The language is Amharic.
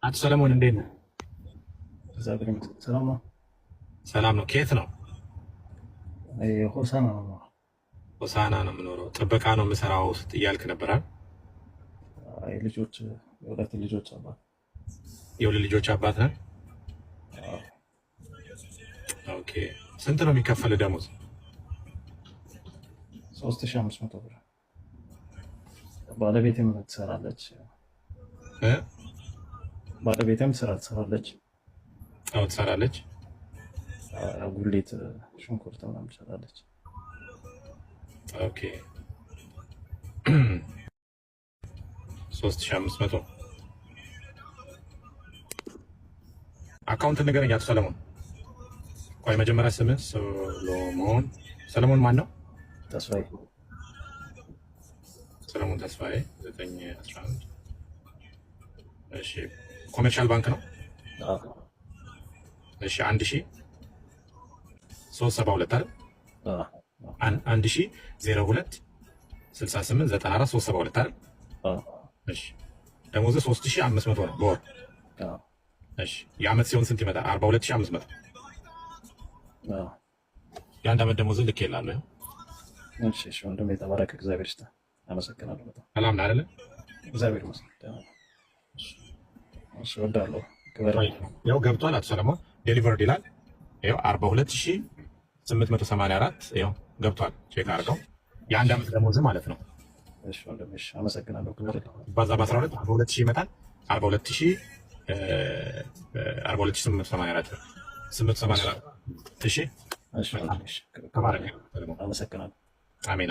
አቶ ሰለሞን እንዴት ነህ? እግዚአብሔር ይመስገን ሰላም ነው። ሰላም ነው። ከየት ነው? ሆሳና ነው። ሆሳና ነው የምኖረው። ጥበቃ ነው የምሰራው እያልክ ነበር አይደል? ልጆች የሁለት ልጆች አባት። የሁለት ልጆች አባት ነህ? ኦኬ። ስንት ነው የሚከፈል ደሞዝ? 3500 ብር። ባለቤቴም ትሰራለች። ባለቤቴም ስራ ትሰራለች። ትሰራለች። ጉሊት ሽንኩርት ምናምን ትሰራለች። ኦኬ 3500 አካውንት ንገረኝ አቶ ሰለሞን። ቆይ መጀመሪያ ስምህ ሰለሞን ማን ነው? ተስፋዬ ሰለሞን ተስፋዬ 911 እሺ። ኮሜርሻል ባንክ ነው? እሺ 1372 አይደል? 1002 68 94 372 አይደል? እሺ ደሞዝህ 3500 ነው በወር? እሺ የዓመት ሲሆን ስንት ይመጣል? 42500 የአንድ ዓመት ደሞዝህ ልኬልሃለሁ። እሺ እሺ ወንድሜ ተባረክ። እግዚአብሔር ይስጥህ። አመሰግናለሁ በጣም። ሰላም ነህ አይደለ? እግዚአብሔር ይመስገን። እሺ እወዳለሁ። ያው ገብቷል አቶ ሰለሞን ዴሊቨርድ ይላል። ያው 42884 ያው ገብቷል። ቼክ አድርገው። የአንድ ዓመት ደሞዝ ማለት ነው። እሺ ወንድሜ እሺ አመሰግናለሁ። ባዛ በ12 42000 ይመጣል። 42884 884 እሺ። እሺ ወንድሜ እሺ አመሰግናለሁ። አሜን አሜን።